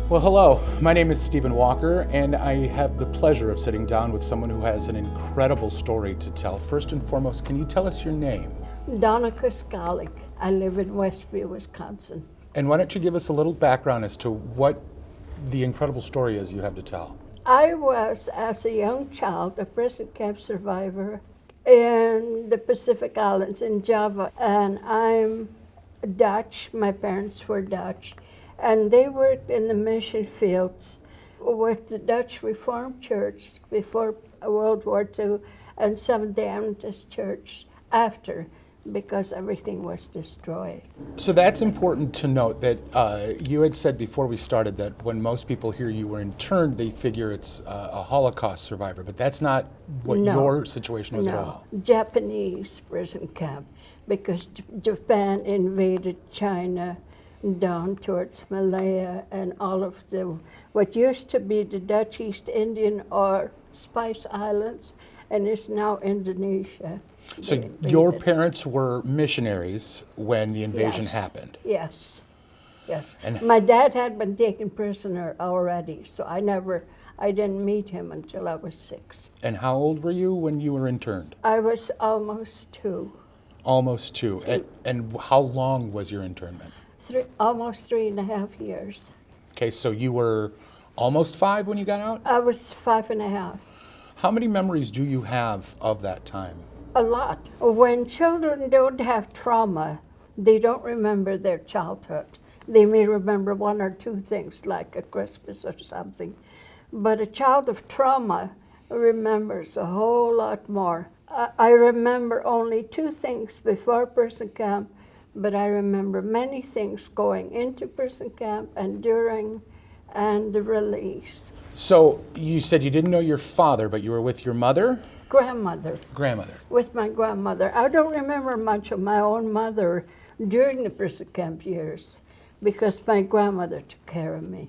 Well, hello. My name is Stephen Walker, and I have the pleasure of sitting down with someone who has an incredible story to tell. First and foremost, can you tell us your name? Denneke Schallig. I live in Westby, Wisconsin. And why don't you give us a little background as to what the incredible story is you have to tell? I was, as a young child, a prison camp survivor in the Pacific Islands in Java. And I'm Dutch. My parents were Dutch. And they worked in the mission fields with the Dutch Reformed Church before World War II and Seventh-day Adventist Church after, because everything was destroyed. So that's important to note that you had said before we started that when most people hear you were interned, they figure it's a Holocaust survivor, but that's not what your situation was at all. Japanese prison camp, because Japan invaded China down towards Malaya and all of what used to be the Dutch East Indian or Spice Islands, and is now Indonesia. So your parents were missionaries when the invasion happened? Yes, yes. And my dad had been taken prisoner already, so I didn't meet him until I was 6. And how old were you when you were interned? I was almost 2. Almost 2. And how long was your internment? Almost 3.5 years. Okay, so you were almost 5 when you got out? I was 5.5. How many memories do you have of that time? A lot. When children don't have trauma, they don't remember their childhood. They may remember 1 or 2 things, like a Christmas or something. But a child of trauma remembers a whole lot more. I remember only 2 things before prison camp, but I remember many things going into prison camp and during and the release. So you said you didn't know your father, but you were with your mother? Grandmother. Grandmother. With my grandmother. I don't remember much of my own mother during the prison camp years because my grandmother took care of me.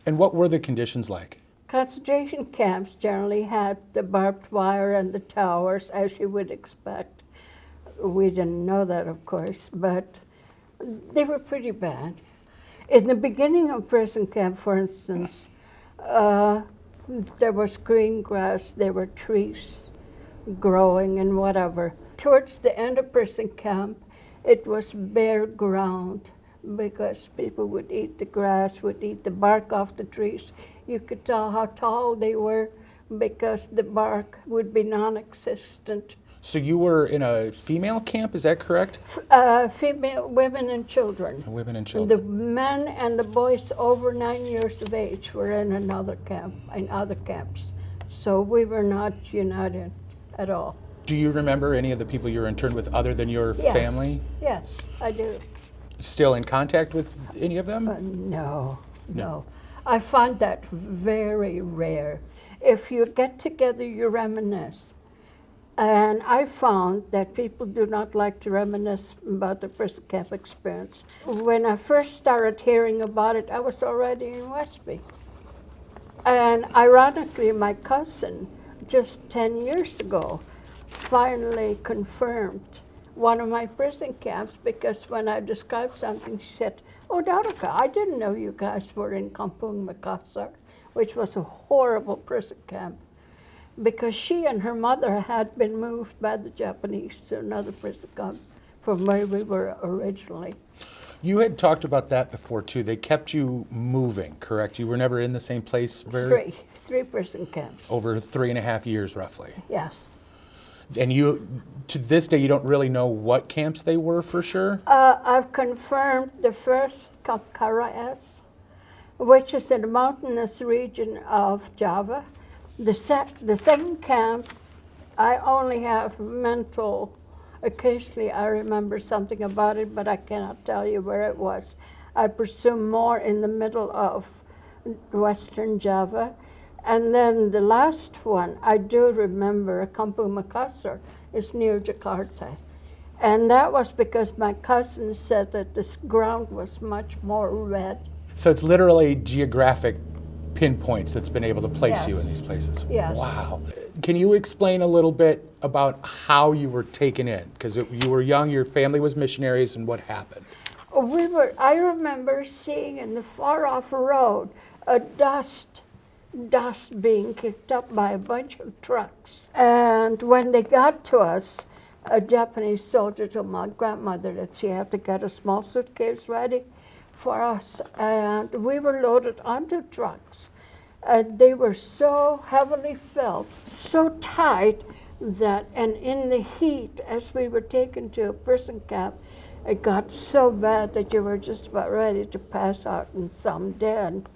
And what were the conditions like? Concentration camps generally had the barbed wire and the towers, as you would expect. We didn't know that, of course, but they were pretty bad. In the beginning of prison camp, for instance, there was green grass, there were trees growing and whatever. Towards the end of prison camp, it was bare ground because people would eat the grass, would eat the bark off the trees. You could tell how tall they were because the bark would be non-existent. So you were in a female camp, is that correct? Female, women and children. Women and children. The men and the boys over 9 years of age were in another camp, in other camps. So we were not united at all. Do you remember any of the people you were interned with other than your family? Yes, I do. Still in contact with any of them? No. I find that very rare. If you get together, you reminisce. And I found that people do not like to reminisce about the prison camp experience. When I first started hearing about it, I was already in Westby. And ironically, my cousin, just 10 years ago, finally confirmed one of my prison camps, because when I described something, she said, "Oh, Denneke, I didn't know you guys were in Kampung Makassar," which was a horrible prison camp, because she and her mother had been moved by the Japanese to another prison camp from where we were originally. You had talked about that before too. They kept you moving, correct? You were never in the same place Three prison camps. over 3.5 years roughly. Yes. And you, to this day, you don't really know what camps they were for sure? I've confirmed the first Camp Karaes, which is in the mountainous region of Java. The second camp, I only have mental, occasionally I remember something about it, but I cannot tell you where it was. I presume more in the middle of Western Java. And then the last one, I do remember, Kampung Makassar, is near Jakarta. And that was because my cousin said that this ground was much more red. So it's literally geographic pinpoints that's been able to place you in these places. Yes. Wow. Can you explain a little bit about how you were taken in? Because you were young, your family was missionaries, and what happened? I remember seeing in the far off road a dust being kicked up by a bunch of trucks. And when they got to us, a Japanese soldier told my grandmother that she had to get a small suitcase ready for us. And we were loaded onto trucks. And they were so heavily filled, so tight that, and in the heat, as we were taken to a prison camp, it got so bad that you were just about ready to pass out and some dead.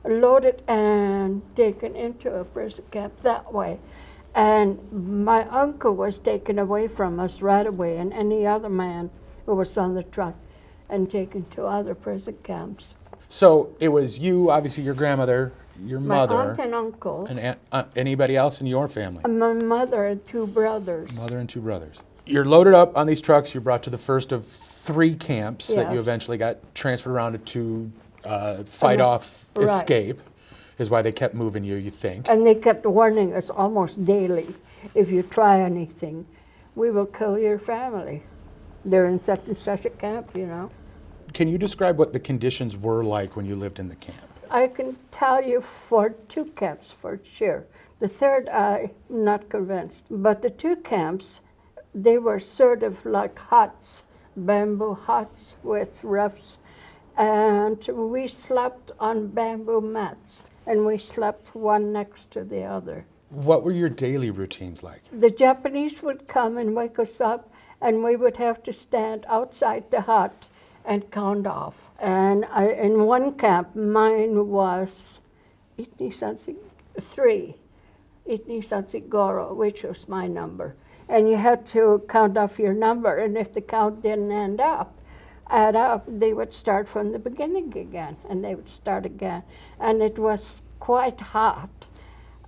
Loaded and taken into a prison camp that way. And my uncle was taken away from us right away, and any other man who was on the truck, and taken to other prison camps. So it was you, obviously your grandmother, your mother. My aunt and uncle. And anybody else in your family? My mother and two brothers. Mother and two brothers. You're loaded up on these trucks. You're brought to the first of 3 camps that you Yes. eventually got transferred around to fight off Right. escape, is why they kept moving you, you think. And they kept warning us almost daily, if you try anything, we will kill your family. They're in such and such a camp, you know. Can you describe what the conditions were like when you lived in the camp? I can tell you for 2 camps for sure. The third, I'm not convinced. But the 2 camps, they were sort of like huts, bamboo huts with roofs. And we slept on bamboo mats, and we slept one next to the other. What were your daily routines like? The Japanese would come and wake us up, and we would have to stand outside the hut and count off. And in one camp, mine was 3, Itnisansigoro, which was my number. And you had to count off your number, and if the count didn't add up, they would start from the beginning again, and they would start again. And it was quite hot,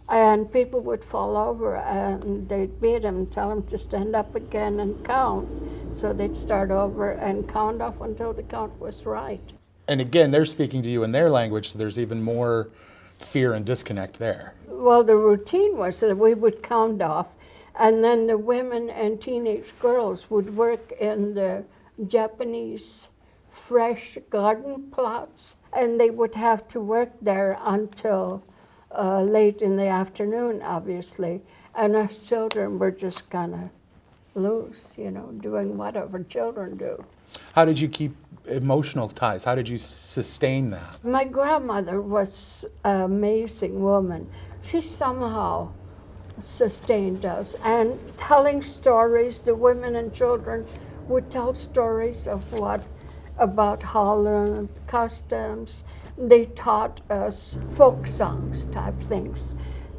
and people would fall over, and they'd beat them, tell them to stand up again and count. So they'd start over and count off until the count was right. And again, they're speaking to you in their language, so there's even more fear and disconnect there. Well, the routine was that we would count off, and then the women and teenage girls would work in the Japanese fresh garden plots, and they would have to work there until late in the afternoon, obviously. And us children were just kind of loose, you know, doing whatever children do. How did you keep emotional ties? How did you sustain that? My grandmother was an amazing woman. She somehow sustained us, and telling stories, the women and children would tell stories of about Holland, customs. They taught us folk songs type things,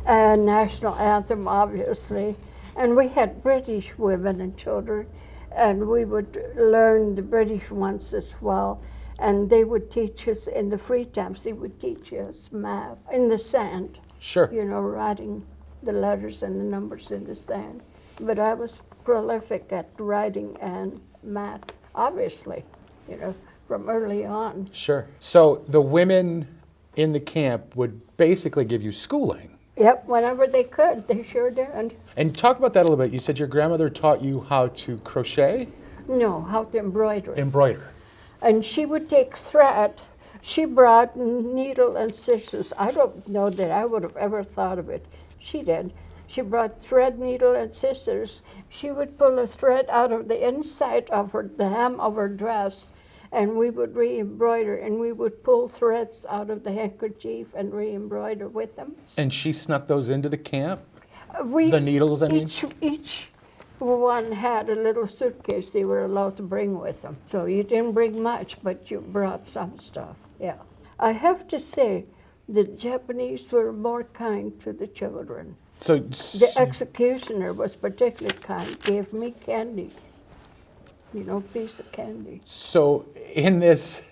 and national anthem, obviously. And we had British women and children, and we would learn the British ones as well. And they would teach us in the free times, they would teach us math in the sand. Sure. You know, writing the letters and the numbers in the sand. But I was prolific at writing and math, obviously, you know, from early on. Sure. So the women in the camp would basically give you schooling. Yep, whenever they could, they sure did. And talk about that a little bit. You said your grandmother taught you how to crochet? No, how to embroider. Embroider. And she would take thread. She brought needle and scissors. I don't know that I would have ever thought of it. She did. She brought thread, needle, and scissors. She would pull a thread out of the inside of the hem of her dress, and we would re-embroider, and we would pull threads out of the handkerchief and re-embroider with them. And she snuck those into the camp? We, The needles, I mean? Each one had a little suitcase they were allowed to bring with them. So you didn't bring much, but you brought some stuff, yeah. I have to say, the Japanese were more kind to the children. So The executioner was particularly kind, gave me candy, you know, piece of candy. So in this,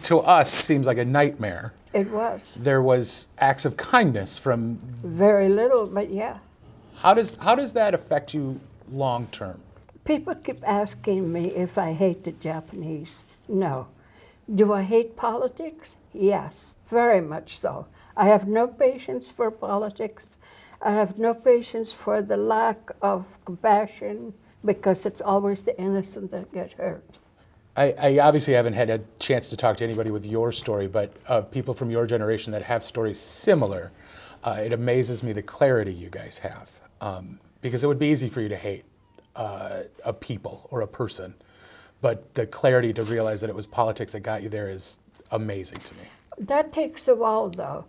to us, seems like a nightmare. It was. There was acts of kindness from. Very little, but yeah. How does that affect you long term? People keep asking me if I hate the Japanese. No. Do I hate politics? Yes, very much so. I have no patience for politics. I have no patience for the lack of compassion, because it's always the innocent that get hurt. I obviously haven't had a chance to talk to anybody with your story, but people from your generation that have stories similar, it amazes me the clarity you guys have. Because it would be easy for you to hate a people or a person, but the clarity to realize that it was politics that got you there is amazing to me. That takes a while, though.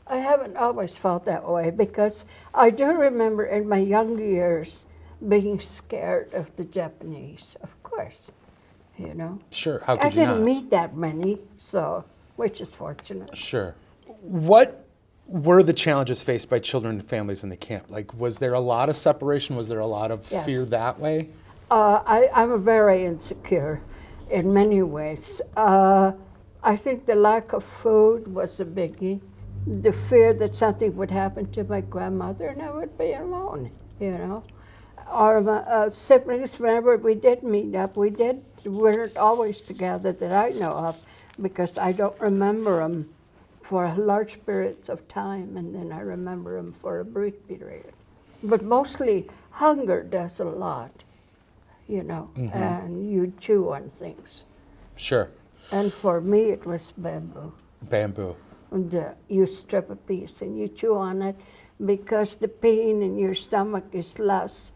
I haven't always felt that way because I do remember in my young years being scared of the Japanese, of course, you know. Sure, how I could you didn't not? meet that many, so, which is fortunate. Sure. What were the challenges faced by children and families in the camp? Like, was there a lot of separation? Was there a lot of Yes. fear that way? I'm very insecure in many ways. I think the lack of food was a biggie. The fear that something would happen to my grandmother and I would be alone, you know. Our siblings, whenever we did meet up, we weren't always together that I know of because I don't remember them for large periods of time and then I remember them for a brief period. But mostly hunger does a lot, you know, and you chew on things. Sure. And for me, it was bamboo. Bamboo. And you strip a piece and you chew on it because the pain in your stomach is less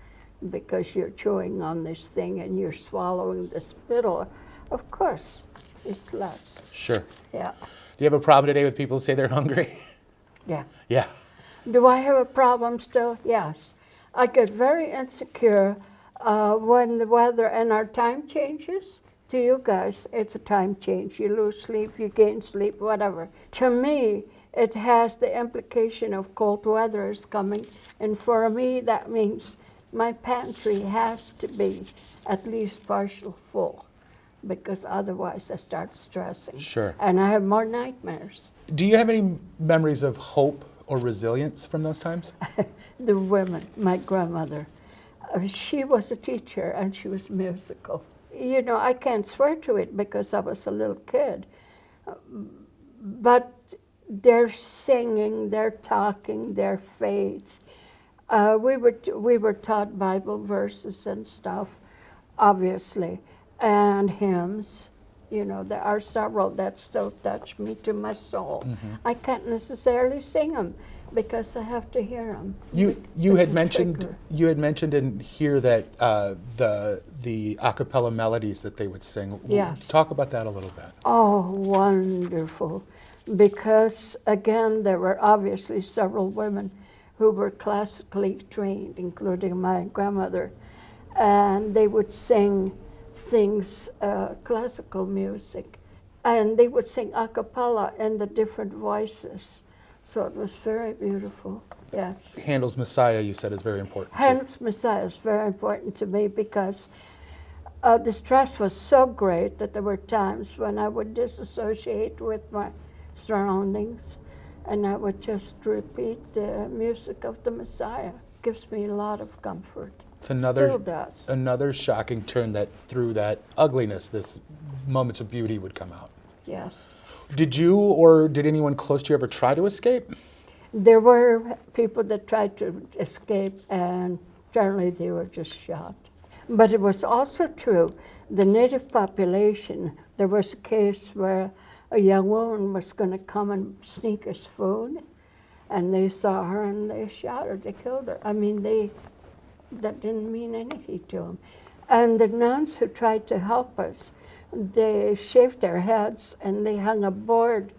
because you're chewing on this thing and you're swallowing the spittle. Of course, it's less. Sure. Yeah. Do you have a problem today with people who say they're hungry? Yeah. Yeah. Do I have a problem still? Yes. I get very insecure when the weather and our time changes. To you guys, it's a time change. You lose sleep, you gain sleep, whatever. To me, it has the implication of cold weather is coming. And for me, that means my pantry has to be at least partial full because otherwise I start stressing. Sure. And I have more nightmares. Do you have any memories of hope or resilience from those times? The women, my grandmother, she was a teacher and she was musical. You know, I can't swear to it because I was a little kid, but their singing, their talking, their faith. We were taught Bible verses and stuff, obviously, and hymns. You know, there are several that still touch me to my soul. I can't necessarily sing them because I have to hear them. You had mentioned in here that the a cappella melodies that they would sing. Yes. Talk about that a little bit. Oh, wonderful. Because, again, there were obviously several women who were classically trained, including my grandmother, and they would sing things, classical music, and they would sing a cappella in the different voices. So it was very beautiful, yes. Handel's Messiah, you said, is very important. Handel's Messiah is very important to me because the stress was so great that there were times when I would disassociate with my surroundings and I would just repeat the music of the Messiah. Gives me a lot of comfort. It's Still does. another shocking turn that through that ugliness, this moments of beauty would come out. Yes. Did you or did anyone close to you ever try to escape? There were people that tried to escape and generally they were just shot. But it was also true, the native population, there was a case where a young woman was going to come and sneak us food and they saw her and they shot her, they killed her. I mean, that didn't mean anything to them. And the nuns who tried to help us, they shaved their heads and they hung a board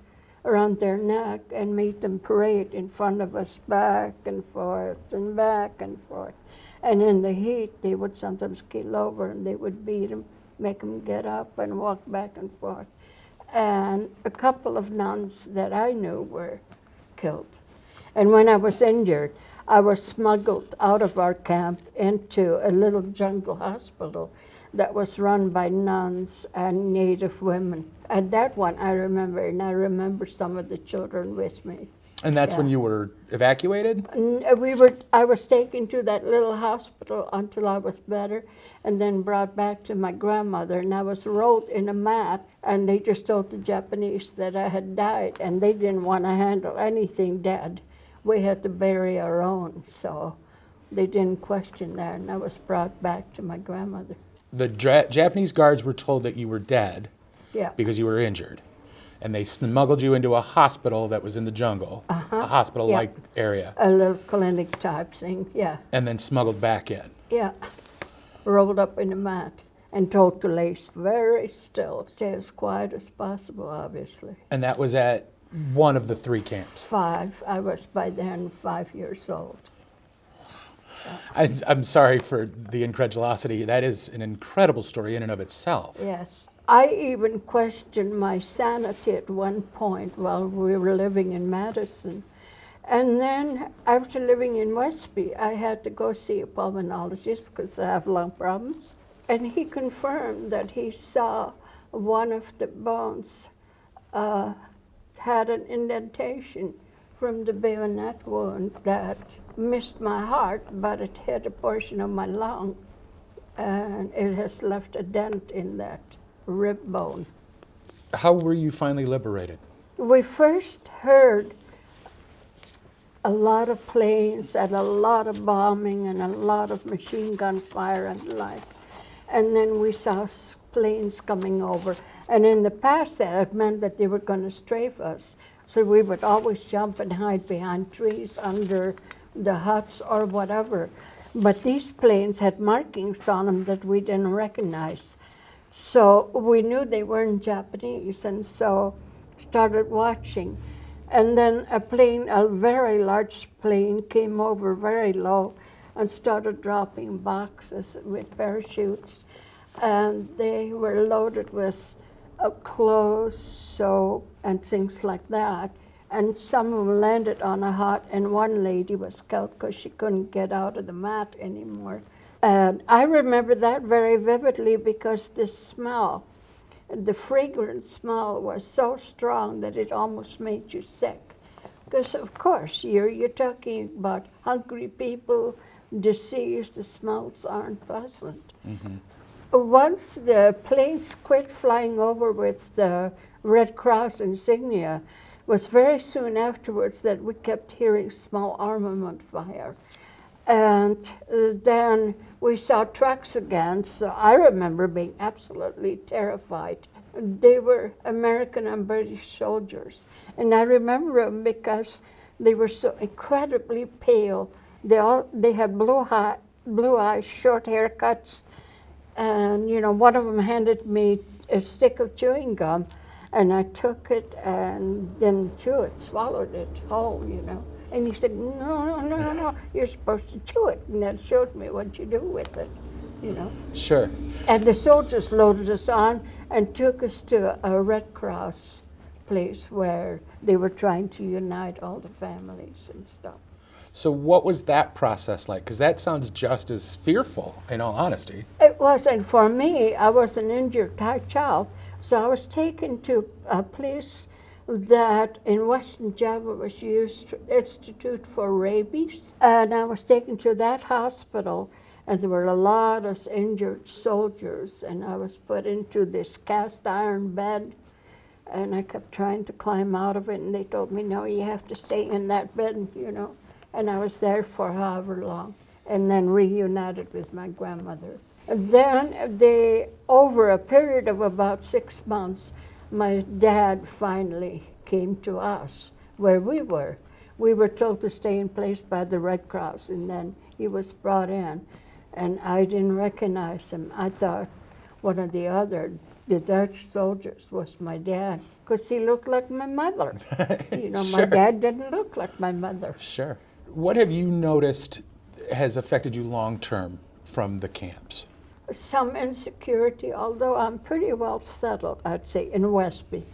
around their neck and made them parade in front of us back and forth and back and forth. And in the heat, they would sometimes keel over and they would beat them, make them get up and walk back and forth. And a couple of nuns that I knew were killed. And when I was injured, I was smuggled out of our camp into a little jungle hospital that was run by nuns and native women. And that one I remember, and I remember some of the children with me. And that's when you were evacuated? I was taken to that little hospital until I was better, and then brought back to my grandmother, and I was rolled in a mat, and they just told the Japanese that I had died, and they didn't want to handle anything dead. We had to bury our own, so they didn't question that, and I was brought back to my grandmother. the Japanese guards were told that you were dead Yeah. because you were injured. And they smuggled you into a hospital that was in the jungle, a hospital-like area, A little clinic type thing, yeah. and then smuggled back in. Yeah. Rolled up in a mat and told to lay very still, stay as quiet as possible, obviously. And that was at one of the 3 camps. 5. I was by then 5 years old. I'm sorry for the incredulosity. That is an incredible story in and of itself. Yes. I even questioned my sanity at one point while we were living in Madison. And then after living in Westby, I had to go see a pulmonologist because I have lung problems. And he confirmed that he saw one of the bones had an indentation from the bayonet wound that missed my heart, but it hit a portion of my lung, and it has left a dent in that rib bone. How were you finally liberated? We first heard a lot of planes and a lot of bombing and a lot of machine gun fire and the like. And then we saw planes coming over. And in the past that meant that they were going to strafe us. So we would always jump and hide behind trees, under the huts or whatever. But these planes had markings on them that we didn't recognize. So we knew they weren't Japanese, and so started watching. And then a plane, a very large plane, came over very low and started dropping boxes with parachutes. And they were loaded with clothes, soap, and things like that. And some of them landed on a hut, and one lady was killed because she couldn't get out of the mat anymore. And I remember that very vividly because the smell, the fragrant smell was so strong that it almost made you sick. Because of course, you're talking about hungry people, deceased, the smells aren't pleasant. Mm-hmm. Once the planes quit flying over with the Red Cross insignia, was very soon afterwards that we kept hearing small armament fire. And then we saw trucks again, so I remember being absolutely terrified. They were American and British soldiers. And I remember them because they were so incredibly pale. They had blue eyes, short haircuts, and one of them handed me a stick of chewing gum, and I took it and didn't chew it, swallowed it whole, And he said, no, you're supposed to chew it. And that showed me what you do with it, Sure. And the soldiers loaded us on and took us to a Red Cross place where they were trying to unite all the families and stuff. So what was that process like? Because that sounds just as fearful, in all honesty. It was, and for me, I was an injured child, so I was taken to a place that in Western Java was used Institute for Rabies, and I was taken to that hospital, and there were a lot of injured soldiers, and I was put into this cast iron bed, and I kept trying to climb out of it, and they told me, no, you have to stay in that bed, and I was there for however long, and then reunited with my grandmother. And then over a period of about 6 months, my dad finally came to us where we were. We were told to stay in place by the Red Cross, and then he was brought in, and I didn't recognize him. I thought one of the Dutch soldiers was my dad, because he looked like my mother. Sure. My dad didn't look like my mother. Sure. What have you noticed has affected you long term from the camps? Some insecurity, although I'm pretty well settled, I'd say, in Westby.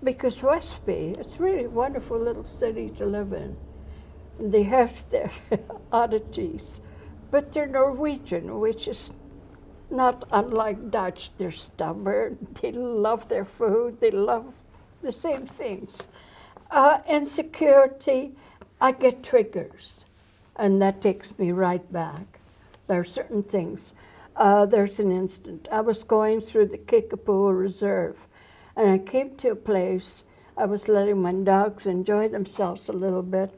Because Westby, it's really a wonderful little city to live in. They have their oddities, but they're Norwegian, which is not unlike Dutch. They're stubborn, they love their food, they love the same things. Insecurity, I get triggers, and that takes me right back. There are certain things. There's an instant. I was going through the Kickapoo Reserve, and I came to a place, I was letting my dogs enjoy themselves a little bit,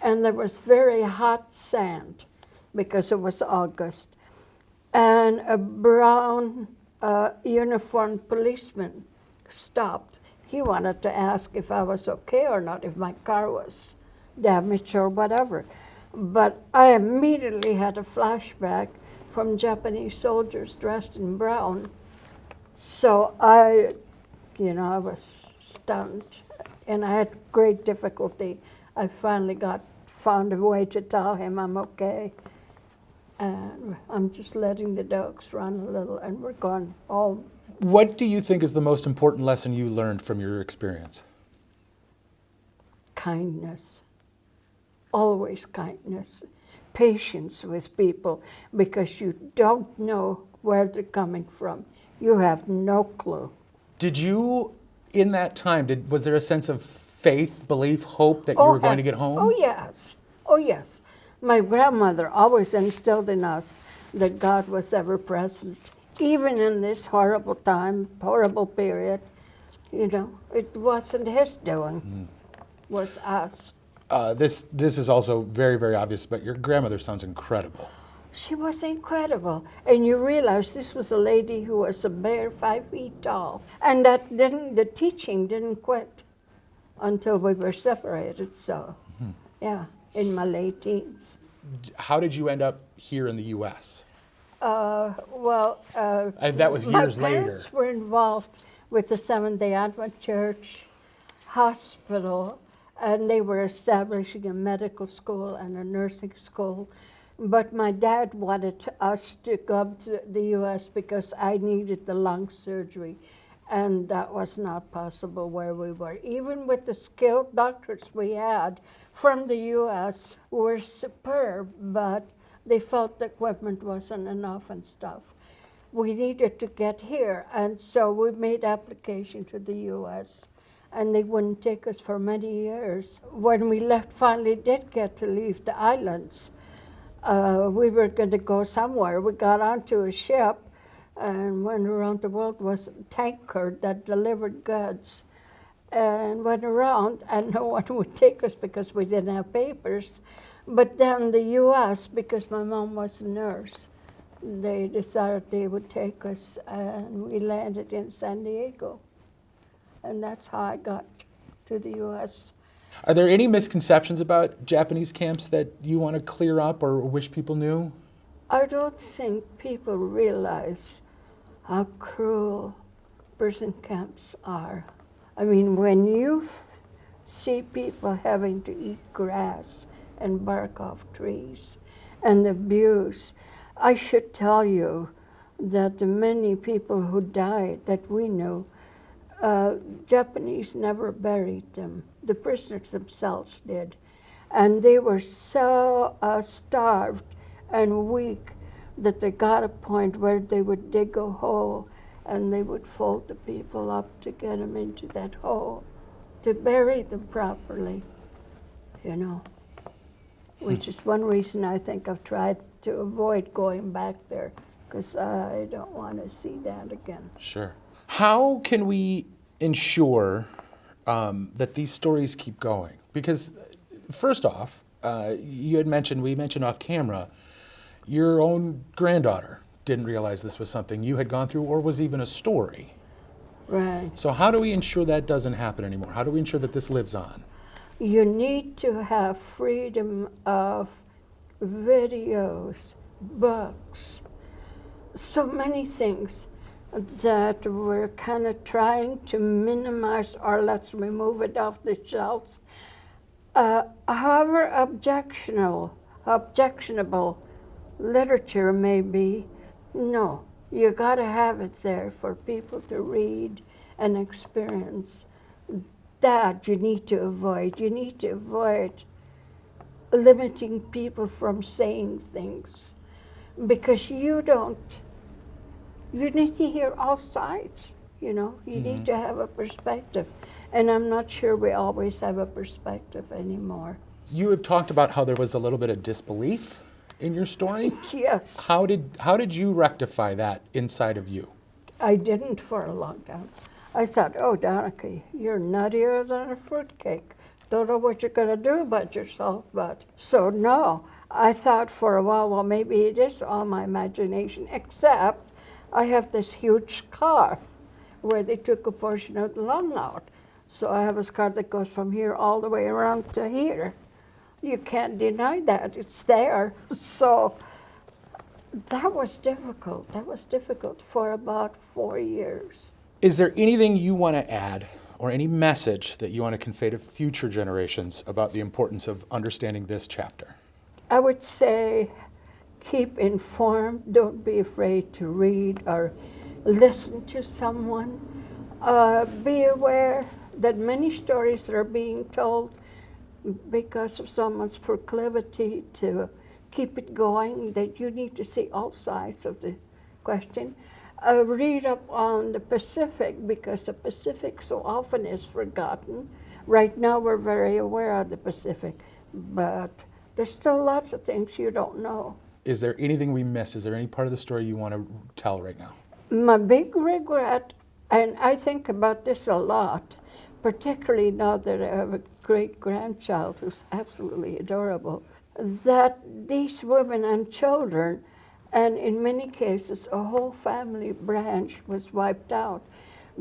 and there was very hot sand because it was August. and a brown uniformed policeman stopped. He wanted to ask if I was okay or not, if my car was damaged or whatever. But I immediately had a flashback from Japanese soldiers dressed in brown. So I was stunned, and I had great difficulty. I finally found a way to tell him I'm okay, and I'm just letting the dogs run a little, and we're going home. What do you think is the most important lesson you learned from your experience? Kindness, always kindness, patience with people, because you don't know where they're coming from. You have no clue. Did you, in that time, was there a sense of faith, belief, hope that you were going to get home? Oh, yes. Oh, yes. My grandmother always instilled in us that God was ever present. Even in this horrible time, horrible period, it wasn't his doing, it was us. This is also very, very obvious, but your grandmother sounds incredible. She was incredible. And you realize this was a lady who was a bare 5 feet tall. And the teaching didn't quit until we were separated. So, yeah, in my late teens. How did you end up here in the U.S.? That was years my later. parents were involved with the Seventh-day Adventist Church hospital, and they were establishing a medical school and a nursing school. But my dad wanted us to come to the U.S. because I needed the lung surgery, and that was not possible where we were. Even with the skilled doctors we had from the U.S. were superb, but they felt the equipment wasn't enough and stuff. We needed to get here, and so we made application to the U.S., and they wouldn't take us for many years. When we finally did get to leave the islands, we were going to go somewhere. We got onto a ship and went around the world. Was a tanker that delivered goods, and went around, and no one would take us because we didn't have papers. But then the U.S., because my mom was a nurse, they decided they would take us, and we landed in San Diego. And that's how I got to the U.S. Are there any misconceptions about Japanese camps that you want to clear up or wish people knew? I don't think people realize how cruel prison camps are. I mean, when you see people having to eat grass and bark off trees and abuse, I should tell you that the many people who died that we knew, Japanese never buried them. The prisoners themselves did. And they were so starved and weak that they got a point where they would dig a hole and they would fold the people up to get them into that hole, to bury them properly, which is one reason I think I've tried to avoid going back there, because I don't want to see that again. Sure. How can we ensure that these stories keep going? Because first off, we mentioned off camera, your own granddaughter didn't realize this was something you had gone through or was even a story. Right. So how do we ensure that doesn't happen anymore? How do we ensure that this lives on? You need to have freedom of videos, books, so many things that we're kind of trying to minimize, or let's remove it off the shelves. However objectionable literature may be, no, you got to have it there for people to read and experience. That you need to avoid. You need to avoid limiting people from saying things, because you need to hear all sides, You need to have a perspective. And I'm not sure we always have a perspective anymore. You have talked about how there was a little bit of disbelief in your story. Yes. How did you rectify that inside of you? I didn't for a long time. I thought, oh, Denneke, you're nuttier than a fruitcake. Don't know what you're going to do about yourself, but. So no, I thought for a while, well, maybe it is all my imagination, except I have this huge scar where they took a portion of the lung out. So I have a scar that goes from here all the way around to here. You can't deny that, it's there. So that was difficult. That was difficult for about 4 years. Is there anything you want to add or any message that you want to convey to future generations about the importance of understanding this chapter? I would say keep informed. Don't be afraid to read or listen to someone. Be aware that many stories are being told because of someone's proclivity to keep it going, that you need to see all sides of the question. Read up on the Pacific, because the Pacific so often is forgotten. Right now we're very aware of the Pacific, but there's still lots of things you don't know. Is there anything we missed? Is there any part of the story you want to tell right now? My big regret, and I think about this a lot, particularly now that I have a great-grandchild who's absolutely adorable, that these women and children, and in many cases a whole family branch, was wiped out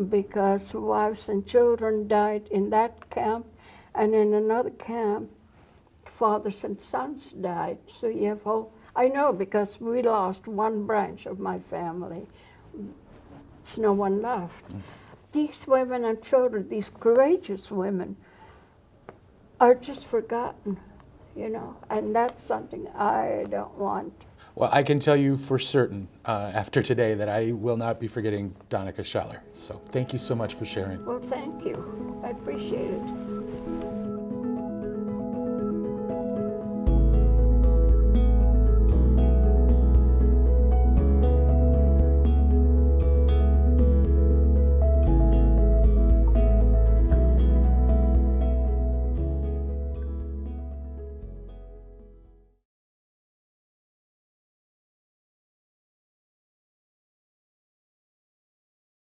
because wives and children died in that camp, and in another camp, fathers and sons died. So you have whole, I know because we lost one branch of my family. There's no one left. These women and children, these courageous women, are just forgotten, you know, and that's something I don't want. Well, I can tell you for certain after today that I will not be forgetting Denneke Schallig. So thank you so much for sharing. Well, thank you. I appreciate it.